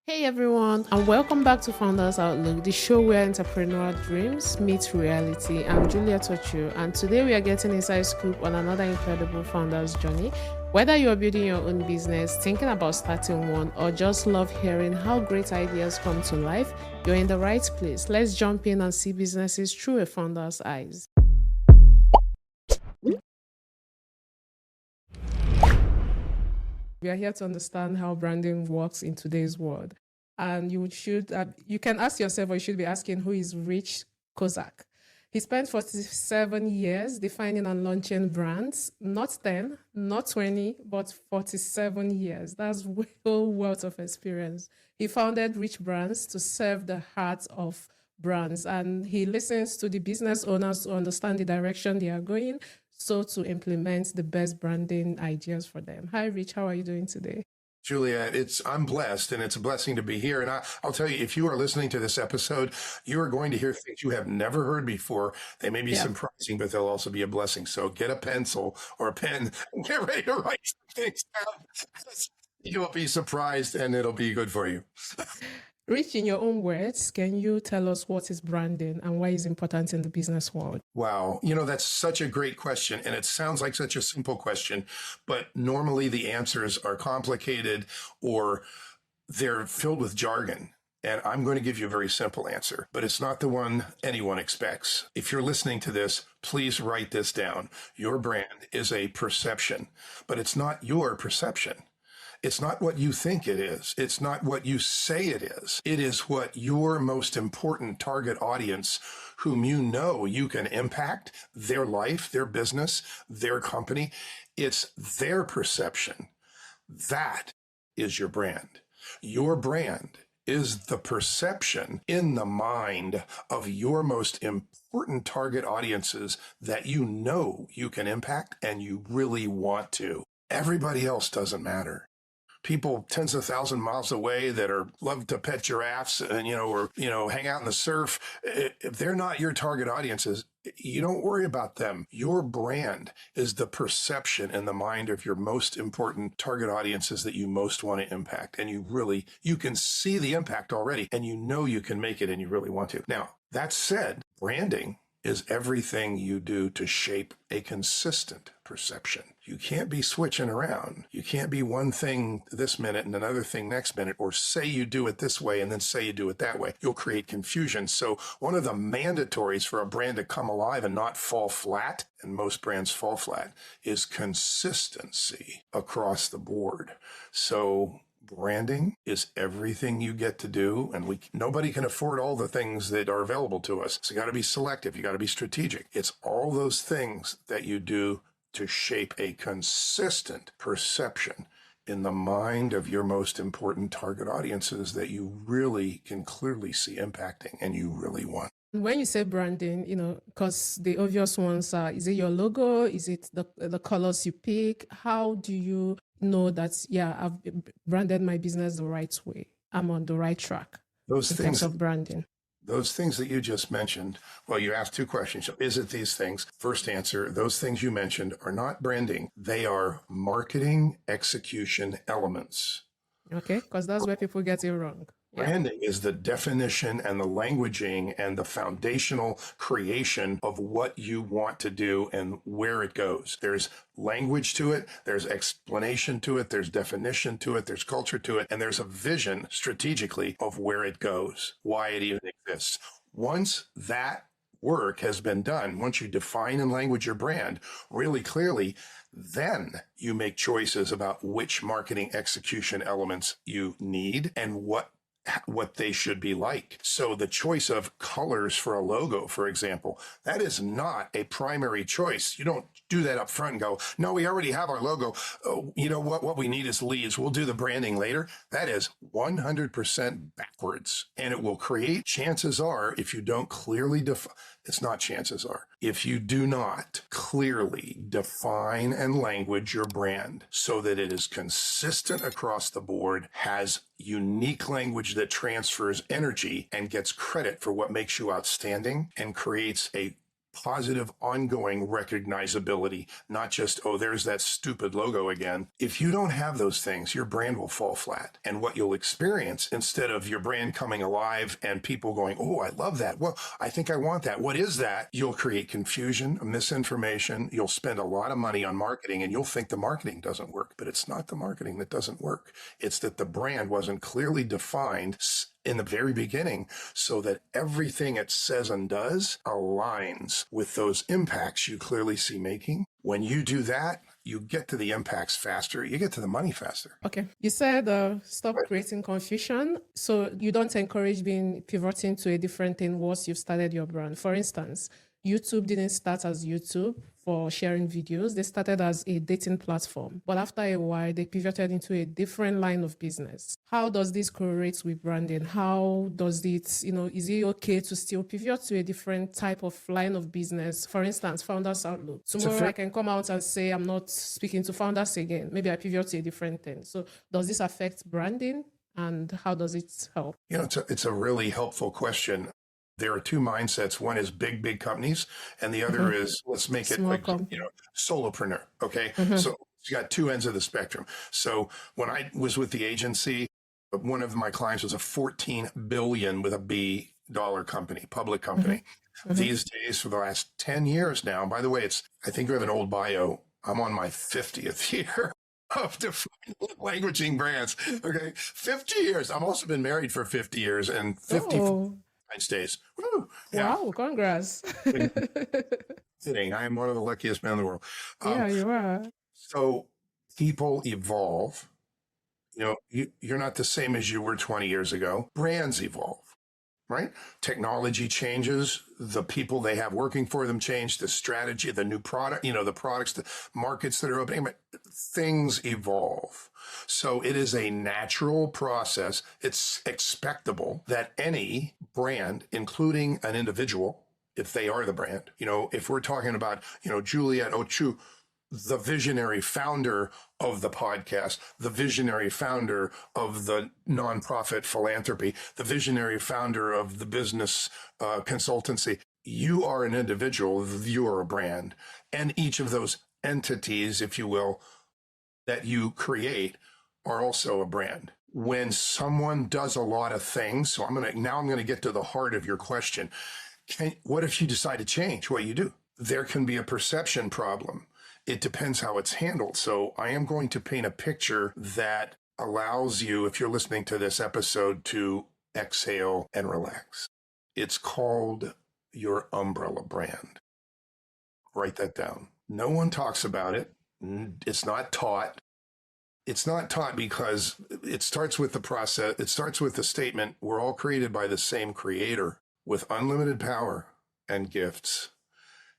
Hey everyone, and welcome back to Founders Outlook, the show where entrepreneurial dreams meet reality. I'm Julia Tochu, and today we are getting inside scoop on another incredible founder's journey. Whether you're building your own business, thinking about starting one, or just love hearing how great ideas come to life, you're in the right place. Let's jump in and see businesses through a founder's eyes. We are here to understand how branding works in today's world. And you can ask yourself, or you should be asking, who is Rich Kozak? He spent 47 years defining and launching brands, not 10, not 20, but 47 years. That's a whole wealth of experience. He founded Rich Brands to serve the heart of brands, and he listens to the business owners to understand the direction they are going, so to implement the best branding ideas for them. Hi, Rich. How are you doing today? Julia, I'm blessed, and it's a blessing to be here. And I'll tell you, if you are listening to this episode, you are going to hear things you have never heard before. They may be surprising, but they'll also be a blessing. So get a pencil or a pen and get ready to write some things down. You'll be surprised, and it'll be good for you. Rich, in your own words, can you tell us what is branding and why it's important in the business world? Wow. That's such a great question. And it sounds like such a simple question, but normally the answers are complicated or they're filled with jargon. And I'm going to give you a very simple answer, but it's not the one anyone expects. If you're listening to this, please write this down. Your brand is a perception, but it's not your perception. It's not what you think it is. It's not what you say it is. It is what your most important target audience, whom you know you can impact, their life, their business, their company. It's their perception. That is your brand. Your brand is the perception in the mind of your most important target audiences that you know you can impact and you really want to. Everybody else doesn't matter. People tens of thousands of miles away that love to pet giraffes and, or hang out in the surf. If they're not your target audiences, you don't worry about them. Your brand is the perception in the mind of your most important target audiences that you most want to impact. And you can see the impact already, and you know you can make it, and you really want to. Now, that said, branding is everything you do to shape a consistent perception. You can't be switching around. You can't be one thing this minute and another thing next minute, or say you do it this way and then say you do it that way. You'll create confusion. So one of the mandatories for a brand to come alive and not fall flat, and most brands fall flat, is consistency across the board. So branding is everything you get to do, and nobody can afford all the things that are available to us. So you got to be selective. You got to be strategic. It's all those things that you do to shape a consistent perception in the mind of your most important target audiences that you really can clearly see impacting and you really want. When you say branding, because the obvious ones are, is it your logo? Is it the colors you pick? How do you know that, I've branded my business the right way? I'm on the right track in terms of branding. Those things that you just mentioned, well, you asked two questions. Is it these things? First answer, those things you mentioned are not branding. They are marketing execution elements. Okay, because that's where people get it wrong. Branding is the definition and the languaging and the foundational creation of what you want to do and where it goes. There's language to it, there's explanation to it, there's definition to it, there's culture to it, and there's a vision strategically of where it goes, why it even exists. Once that work has been done, once you define and language your brand really clearly, then you make choices about which marketing execution elements you need and what they should be like. So the choice of colors for a logo, for example, that is not a primary choice. You don't do that up front and go, no, we already have our logo. You know what we need is leads. We'll do the branding later. That is 100% backwards. And it will create, chances are, if you don't clearly define, it's not chances are, if you do not clearly define and language your brand so that it is consistent across the board, has unique language that transfers energy and gets credit for what makes you outstanding and creates a positive, ongoing recognizability, not just, oh, there's that stupid logo again. If you don't have those things, your brand will fall flat. And what you'll experience, instead of your brand coming alive and people going, oh, I love that. Well, I think I want that. What is that? You'll create confusion, misinformation. You'll spend a lot of money on marketing and you'll think the marketing doesn't work, but it's not the marketing that doesn't work. It's that the brand wasn't clearly defined in the very beginning so that everything it says and does aligns with those impacts you clearly see making. When you do that, you get to the impacts faster, you get to the money faster. Okay. You said stop creating confusion. So you don't encourage pivoting to a different thing once you've started your brand. For instance, YouTube didn't start as YouTube for sharing videos. They started as a dating platform. But after a while, they pivoted into a different line of business. How does this correlate with branding? How does it, is it okay to still pivot to a different type of line of business? For instance, FoundersOutlook. Tomorrow I can come out and say, I'm not speaking to founders again. Maybe I pivot to a different thing. So does this affect branding and how does it help? It's a really helpful question. There are two mindsets. One is big companies, and the other is, let's make it like, solopreneur. Okay. So you got two ends of the spectrum. So when I was with the agency, one of my clients was a 14 billion with a B dollar company, public company. These days, for the last 10 years now, by the way, I think you have an old bio. I'm on my 50th year of defining languaging brands. Okay. 50 years. I've also been married for 50 years and 50 days. Woo! Yeah. Wow, congrats. Kidding. I am one of the luckiest men in the world. Yeah, you are. So people evolve. You're not the same as you were 20 years ago. Brands evolve, right? Technology changes. The people they have working for them change. The strategy, the new product, the products, the markets that are opening, but things evolve. So it is a natural process. It's expectable that any brand, including an individual, if they are the brand, if we're talking about, Juliet Ochu, the visionary founder of the podcast, the visionary founder of the nonprofit philanthropy, the visionary founder of the business consultancy, you are an individual, you are a brand. And each of those entities, if you will, that you create are also a brand. When someone does a lot of things, so I'm going to get to the heart of your question. What if you decide to change what you do? There can be a perception problem. It depends how it's handled. So I am going to paint a picture that allows you, if you're listening to this episode, to exhale and relax. It's called your umbrella brand. Write that down. No one talks about it. It's not taught. It's not taught because it starts with the process. It starts with the statement, we're all created by the same creator with unlimited power and gifts,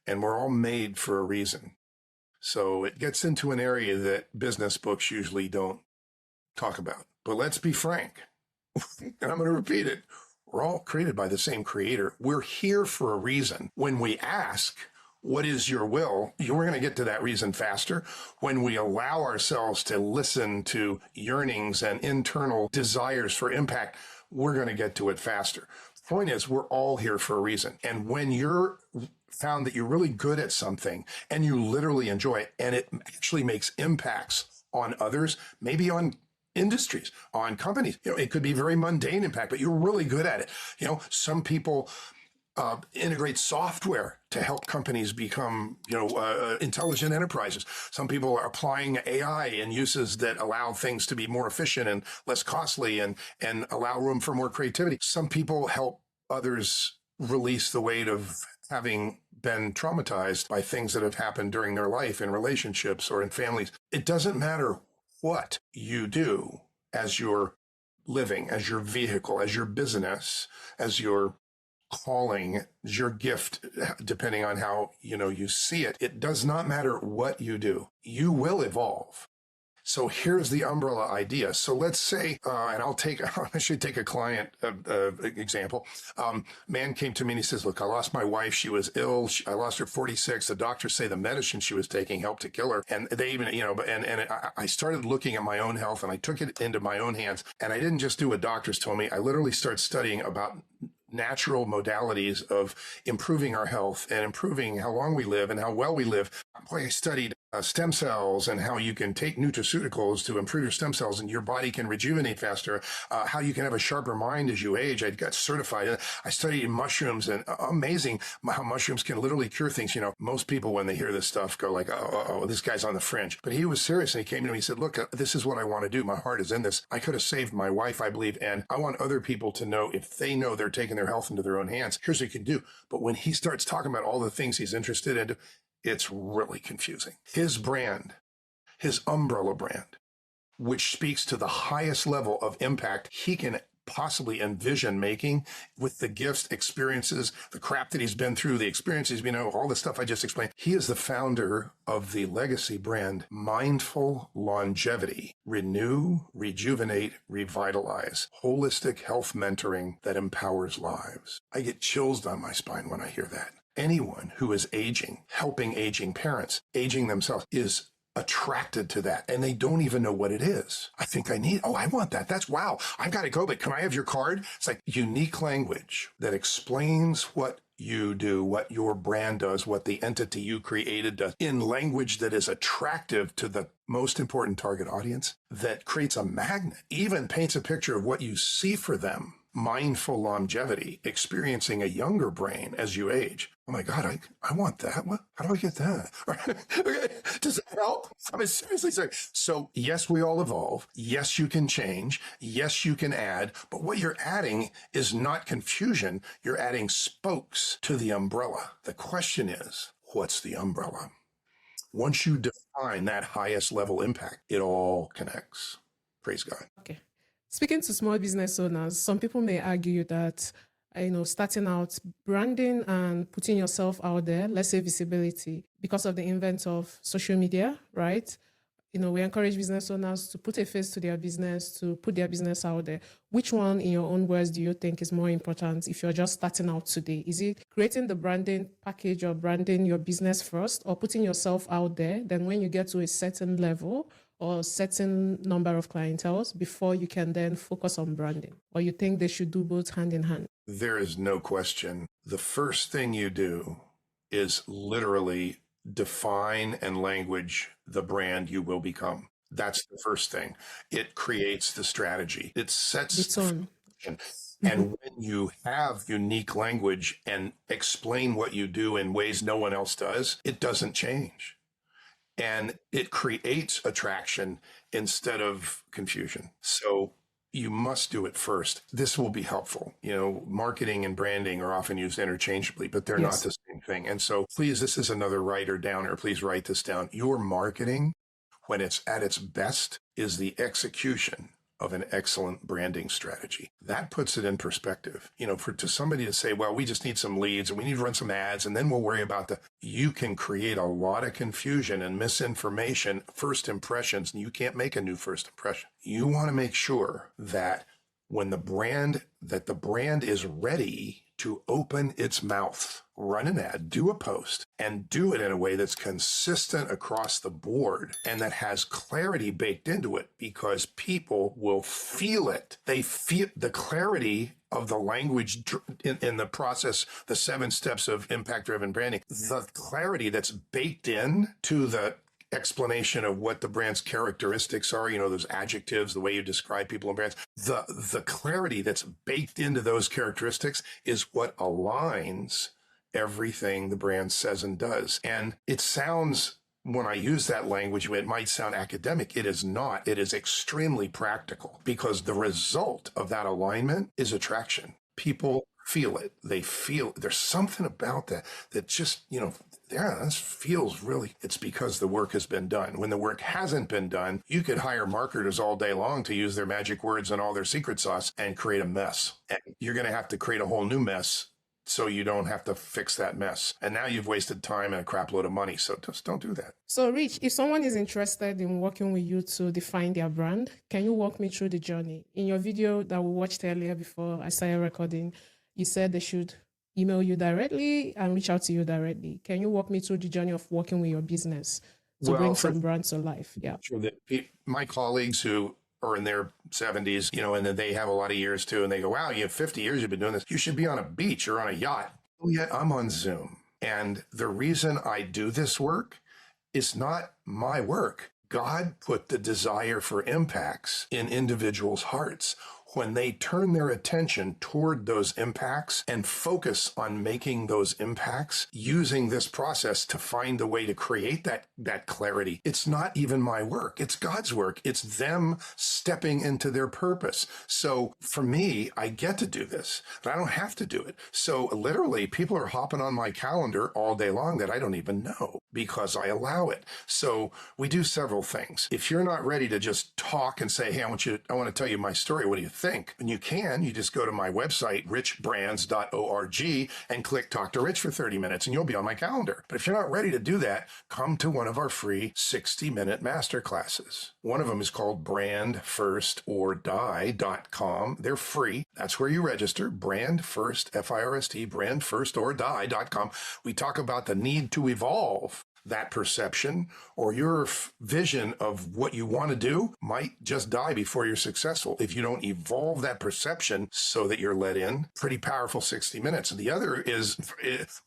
and we're all made for a reason. So it gets into an area that business books usually don't talk about. But let's be frank, and I'm going to repeat it. We're all created by the same creator. We're here for a reason. When we ask, what is your will? We're going to get to that reason faster. When we allow ourselves to listen to yearnings and internal desires for impact, we're going to get to it faster. Point is, we're all here for a reason. And when you're found that you're really good at something and you literally enjoy it, and it actually makes impacts on others, maybe on industries, on companies, it could be very mundane impact, but you're really good at it. Some people integrate software to help companies become, intelligent enterprises. Some people are applying AI in uses that allow things to be more efficient and less costly and allow room for more creativity. Some people help others release the weight of having been traumatized by things that have happened during their life in relationships or in families. It doesn't matter what you do as your living, as your vehicle, as your business, as your calling, your gift, depending on how you see it. It does not matter what you do. You will evolve. So here's the umbrella idea. So let's say, and I should take a client example. Man came to me and he says, look, I lost my wife. She was ill. I lost her at 46. The doctors say the medicine she was taking helped to kill her. And they even, I started looking at my own health and I took it into my own hands. And I didn't just do what doctors told me. I literally started studying about natural modalities of improving our health and improving how long we live and how well we live. Boy, I studied stem cells and how you can take nutraceuticals to improve your stem cells and your body can rejuvenate faster, how you can have a sharper mind as you age. I got certified. I studied mushrooms, and amazing how mushrooms can literally cure things. You know, most people, when they hear this stuff, go like, oh, this guy's on the fringe. But he was serious, and he came to me and he said, look, this is what I want to do. My heart is in this. I could have saved my wife, I believe, and I want other people to know, if they know they're taking their health into their own hands, here's what you can do. But when he starts talking about all the things he's interested in, it's really confusing. His brand, his umbrella brand, which speaks to the highest level of impact he can possibly envision making with the gifts, experiences, the crap that he's been through, the experiences, all the stuff I just explained. He is the founder of the legacy brand, Mindful Longevity. Renew, rejuvenate, revitalize. Holistic health mentoring that empowers lives. I get chills down my spine when I hear that. Anyone who is aging, helping aging parents, aging themselves, is attracted to that, and they don't even know what it is. I think I want that. That's wow. I've got to go, but can I have your card? It's like unique language that explains what you do, what your brand does, what the entity you created does, in language that is attractive to the most important target audience, that creates a magnet, even paints a picture of what you see for them. Mindful longevity, experiencing a younger brain as you age. Oh my God, I want that. What? How do I get that? Okay. Does that help? I mean, seriously, sorry. So yes, we all evolve. Yes, you can change. Yes, you can add. But what you're adding is not confusion. You're adding spokes to the umbrella. The question is, what's the umbrella? Once you define that highest level impact, it all connects. Praise God. Okay. Speaking to small business owners, some people may argue that, starting out, branding and putting yourself out there, let's say visibility, because of the advent of social media, right? We encourage business owners to put a face to their business, to put their business out there. Which one, in your own words, do you think is more important if you're just starting out today? Is it creating the branding package or branding your business first, or putting yourself out there? Then when you get to a certain level or certain number of clienteles, before you can then focus on branding? Or you think they should do both hand in hand? There is no question. The first thing you do is literally define and language the brand you will become. That's the first thing. It creates the strategy. It sets the tone. And when you have unique language and explain what you do in ways no one else does, it doesn't change. And it creates attraction instead of confusion. So you must do it first. This will be helpful. Marketing and branding are often used interchangeably, but they're not the same thing. And so please, this is another writer downer. Please write this down. Your marketing, when it's at its best, is the execution of an excellent branding strategy. That puts it in perspective. To somebody to say, well, we just need some leads and we need to run some ads and then we'll worry about you can create a lot of confusion and misinformation, first impressions, and you can't make a new first impression. You want to make sure that when the brand is ready to open its mouth, run an ad, do a post, and do it in a way that's consistent across the board and that has clarity baked into it, because people will feel it. They feel the clarity of the language in the process, the 7 steps of impact-driven branding, the clarity that's baked in to the explanation of what the brand's characteristics are, those adjectives, the way you describe people and brands, the clarity that's baked into those characteristics is what aligns everything the brand says and does. And it sounds, when I use that language, it might sound academic. It is not. It is extremely practical, because the result of that alignment is attraction. People feel it. They feel there's something about that just, this feels really, it's because the work has been done. When the work hasn't been done, you could hire marketers all day long to use their magic words and all their secret sauce and create a mess. And you're going to have to create a whole new mess so you don't have to fix that mess. And now you've wasted time and a crap load of money. So just don't do that. So Rich, if someone is interested in working with you to define their brand, can you walk me through the journey? In your video that we watched earlier before I started recording, you said they should email you directly and reach out to you directly. Can you walk me through the journey of working with your business to bring some brands to life? Yeah. Sure. My colleagues who or in their 70s, and then they have a lot of years too. And they go, wow, you have 50 years you've been doing this. You should be on a beach or on a yacht. Oh, yeah, I'm on Zoom. And the reason I do this work is not my work. God put the desire for impacts in individuals' hearts. When they turn their attention toward those impacts and focus on making those impacts using this process to find the way to create that clarity, it's not even my work. It's God's work. It's them stepping into their purpose. So for me, I get to do this, but I don't have to do it. So literally, people are hopping on my calendar all day long that I don't even know because I allow it. So we do several things. If you're not ready to just talk and say, hey, I want to tell you my story. What do you think? And you just go to my website, richbrands.org, and click Talk to Rich for 30 minutes, and you'll be on my calendar. But if you're not ready to do that, come to one of our free 60-minute masterclasses. One of them is called brandfirstorDie.com. They're free. That's where you register. Brandfirst, F-I-R-S-T, brandfirstorDie.com. We talk about the need to evolve that perception, or your vision of what you want to do might just die before you're successful if you don't evolve that perception so that you're let in. Pretty powerful 60 minutes. And the other is,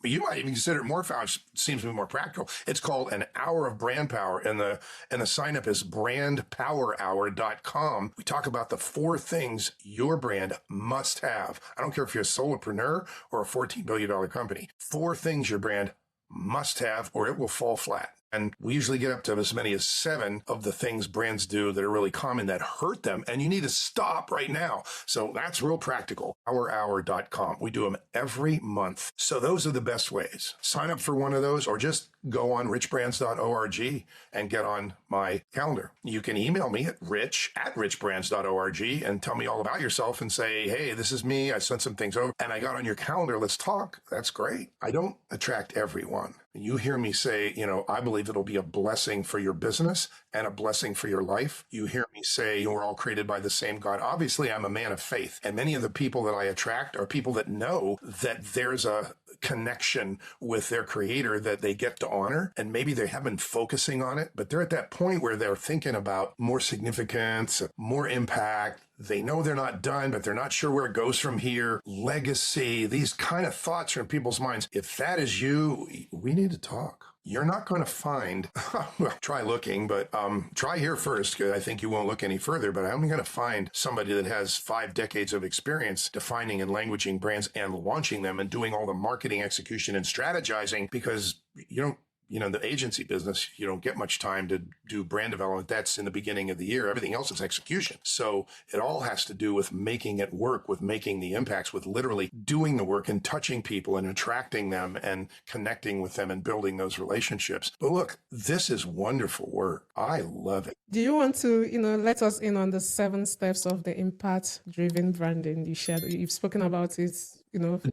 you might even consider it more powerful, seems to be more practical. It's called an hour of brand power, and the sign up is brandpowerhour.com. We talk about the 4 things your brand must have. I don't care if you're a solopreneur or a $14 billion company. 4 things your brand must have, or it will fall flat. And we usually get up to as many as 7 of the things brands do that are really common that hurt them. And you need to stop right now. So that's real practical. Powerhour.com. We do them every month. So those are the best ways. Sign up for one of those, or just go on richbrands.org and get on my calendar. You can email me at rich@richbrands.org and tell me all about yourself and say, hey, this is me. I sent some things over and I got on your calendar. Let's talk. That's great. I don't attract everyone. You hear me say, I believe it'll be a blessing for your business and a blessing for your life. You hear me say we're all created by the same God. Obviously, I'm a man of faith. And many of the people that I attract are people that know that there's a connection with their creator that they get to honor. And maybe they haven't been focusing on it, but they're at that point where they're thinking about more significance, more impact. They know they're not done, but they're not sure where it goes from here. Legacy, these kind of thoughts are in people's minds. If that is you, we need to talk. You're not going to find, well, try looking, but try here first, because I think you won't look any further, but I'm going to find somebody that has 5 decades of experience defining and languaging brands and launching them and doing all the marketing, execution, and strategizing, because the agency business, you don't get much time to do brand development. That's in the beginning of the year. Everything else is execution. So it all has to do with making it work, with making the impacts, with literally doing the work and touching people and attracting them and connecting with them and building those relationships. But look, this is wonderful work. I love it. Do you want to, let us in on the 7 steps of the impact-driven branding you shared? You've spoken about it,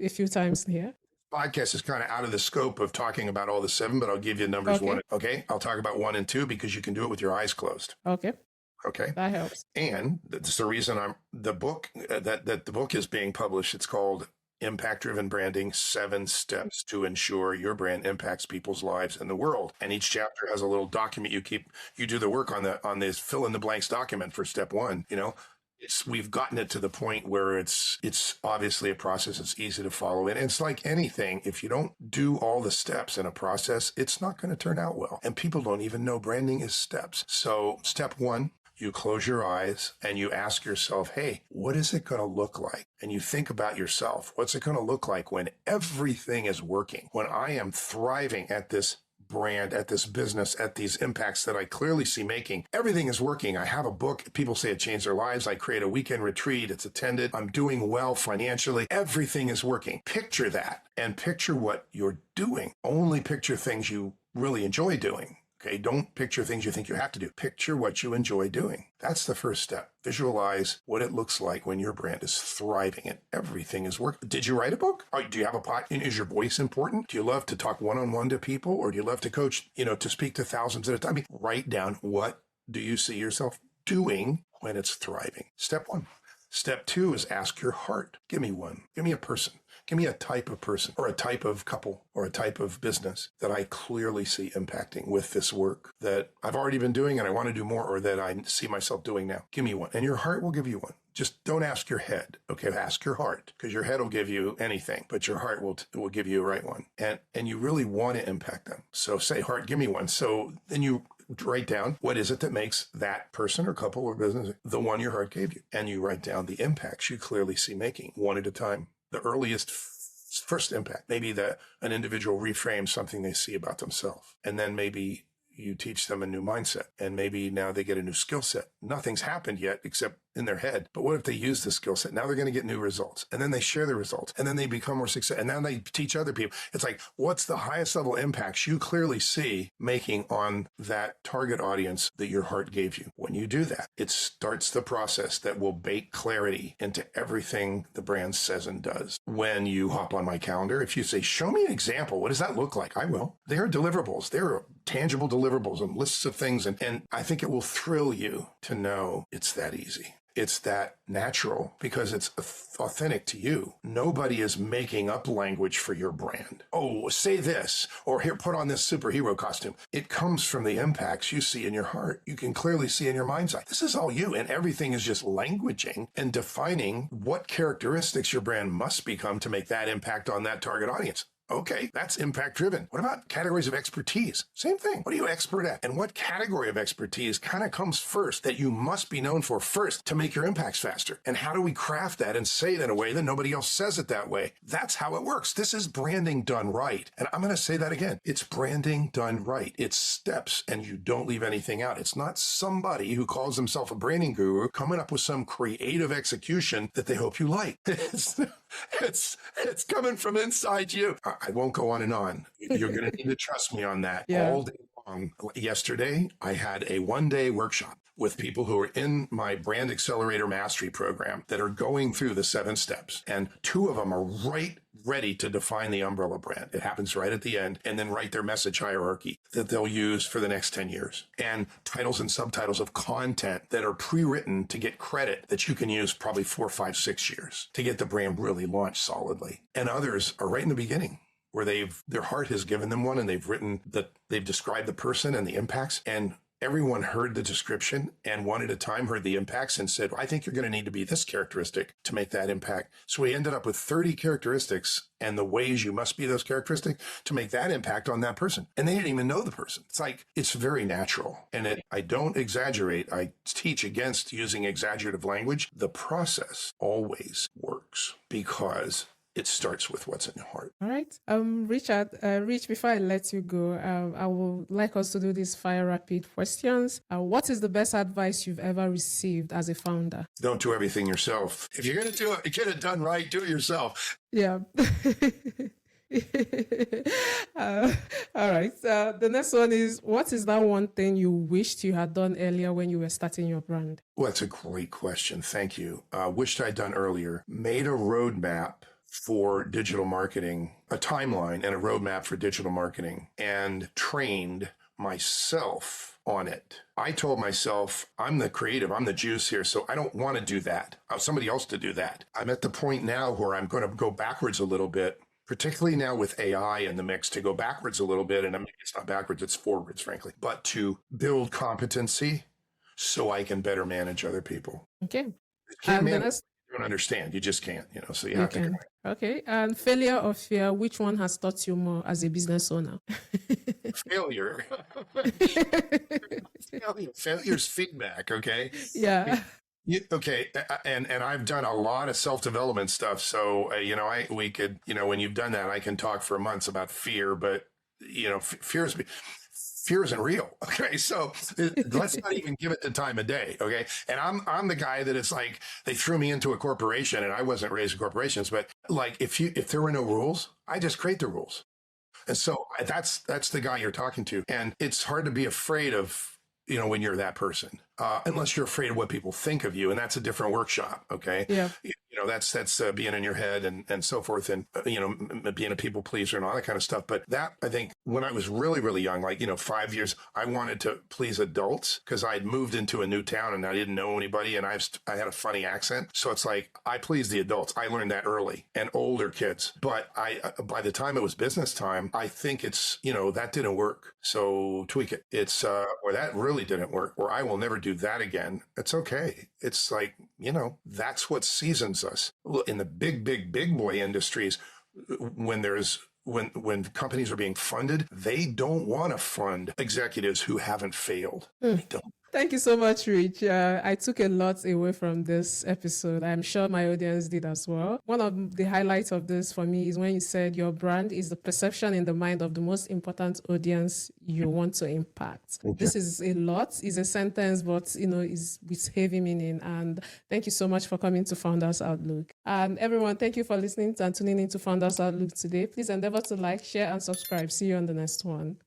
a few times here. Podcast is kind of out of the scope of talking about all the 7, but I'll give you numbers 1. Okay. I'll talk about 1 and 2 because you can do it with your eyes closed. Okay. That helps. And that's the reason the book that the book is being published. It's called Impact Driven Branding: 7 Steps to Ensure Your Brand Impacts People's Lives and the World. And each chapter has a little document you do the work on this fill in the blanks document for step 1, We've gotten it to the point where it's obviously a process. It's easy to follow. And it's like anything. If you don't do all the steps in a process, it's not going to turn out well. And people don't even know branding is steps. So step 1, you close your eyes and you ask yourself, hey, what is it going to look like? And you think about yourself. What's it going to look like when everything is working? When I am thriving at this brand, at this business, at these impacts that I clearly see making. Everything is working. I have a book. People say it changed their lives. I create a weekend retreat. It's attended. I'm doing well financially. Everything is working. Picture that and picture what you're doing. Only picture things you really enjoy doing. Okay, don't picture things you think you have to do. Picture what you enjoy doing. That's the first step. Visualize what it looks like when your brand is thriving and everything is working. Did you write a book? Or do you have a podcast? Is your voice important? Do you love to talk one-on-one to people? Or do you love to coach, to speak to thousands at a time? Write down, what do you see yourself doing when it's thriving? Step 1. Step 2 is ask your heart. Give me one. Give me a person. Give me a type of person or a type of couple or a type of business that I clearly see impacting with this work that I've already been doing and I want to do more, or that I see myself doing now. Give me one. And your heart will give you one. Just don't ask your head. Okay, ask your heart, because your head will give you anything, but your heart will give you the right one. And you really want to impact them. So say, heart, give me one. So then you write down, what is it that makes that person or couple or business the one your heart gave you? And you write down the impacts you clearly see making one at a time. The earliest first impact, maybe an individual reframes something they see about themselves. And then maybe you teach them a new mindset, and maybe now they get a new skill set. Nothing's happened yet except in their head. But what if they use the skill set? Now they're going to get new results, and then they share the results, and then they become more successful, and then they teach other people. It's like, what's the highest level impacts you clearly see making on that target audience that your heart gave you? When you do that, it starts the process that will bake clarity into everything the brand says and does. When you hop on my calendar, if you say, show me an example, what does that look like? I will. There are deliverables. There are tangible deliverables and lists of things. And I think it will thrill you to know it's that easy. It's that natural because it's authentic to you. Nobody is making up language for your brand. Oh, say this, or here, put on this superhero costume. It comes from the impacts you see in your heart. You can clearly see in your mind's eye. This is all you, and everything is just languaging and defining what characteristics your brand must become to make that impact on that target audience. Okay, that's impact driven. What about categories of expertise? Same thing. What are you expert at? And what category of expertise kind of comes first that you must be known for first to make your impacts faster? And how do we craft that and say it in a way that nobody else says it that way? That's how it works. This is branding done right. And I'm going to say that again. It's branding done right. It's steps, and you don't leave anything out. It's not somebody who calls himself a branding guru coming up with some creative execution that they hope you like. It's coming from inside you. I won't go on and on. You're going to need to trust me on that. Yeah. All day long. Yesterday, I had a one-day workshop with people who are in my Brand Accelerator Mastery program that are going through the 7 steps. And 2 of them are right ready to define the umbrella brand. It happens right at the end, and then write their message hierarchy that they'll use for the next 10 years. And titles and subtitles of content that are pre-written to get credit that you can use probably 4, 5, 6 years to get the brand really launched solidly. And others are right in the beginning, where their heart has given them one, and they've described the person and the impacts, and everyone heard the description and one at a time heard the impacts and said, I think you're going to need to be this characteristic to make that impact. So we ended up with 30 characteristics and the ways you must be those characteristics to make that impact on that person. And they didn't even know the person. It's like, it's very natural. And I don't exaggerate. I teach against using exaggerative language. The process always works because it starts with what's in your heart. All right. Rich, before I let you go, I would like us to do these fire rapid questions. What is the best advice you've ever received as a founder? Don't do everything yourself. If you're going to do it, get it done right, do it yourself. Yeah. All right. The next one is, what is that one thing you wished you had done earlier when you were starting your brand? Well, that's a great question. Thank you. Wished I'd done earlier. Made a roadmap for digital marketing, a timeline and a roadmap for digital marketing, and trained myself on it. I told myself, I'm the creative, I'm the juice here, so I don't want to do that. I want somebody else to do that. I'm at the point now where I'm going to go backwards a little bit, particularly now with AI in the mix, to go backwards a little bit. And I mean, it's not backwards, it's forwards, frankly, but to build competency so I can better manage other people. Okay. You don't understand. You just can't, so you have to. Okay. And failure or fear, which one has taught you more as a business owner? Failure. Failure's feedback. Okay. Yeah. Okay. And I've done a lot of self-development stuff. So, we could, when you've done that, I can talk for months about fear, but, fear isn't real. Okay. So let's not even give it the time of day. Okay. And I'm the guy that it's like, they threw me into a corporation and I wasn't raised in corporations, but like, if there were no rules, I just create the rules. And so that's the guy you're talking to. And it's hard to be afraid of, when you're that person. unless you're afraid of what people think of you, and that's a different workshop. Okay, Yeah. that's being in your head and so forth, and being a people pleaser and all that kind of stuff. But that, I think, when I was really really young, like 5 years, I wanted to please adults because I'd moved into a new town and I didn't know anybody, and I had a funny accent, so it's like I pleased the adults. I learned that early, and older kids. But by the time it was business time, I think it's that didn't work. So tweak it. It's or that really didn't work, or I will never do that again. It's okay. It's like, that's what seasons us. In the big boy industries, when companies are being funded, they don't want to fund executives who haven't failed. They don't. Thank you so much, Rich. I took a lot away from this episode. I'm sure my audience did as well. One of the highlights of this for me is when you said your brand is the perception in the mind of the most important audience you want to impact. Okay. This is a lot. It's a sentence, but it's with heavy meaning. And thank you so much for coming to Founders Outlook. And everyone, thank you for listening and tuning into Founders Outlook today. Please endeavor to like, share, and subscribe. See you on the next one.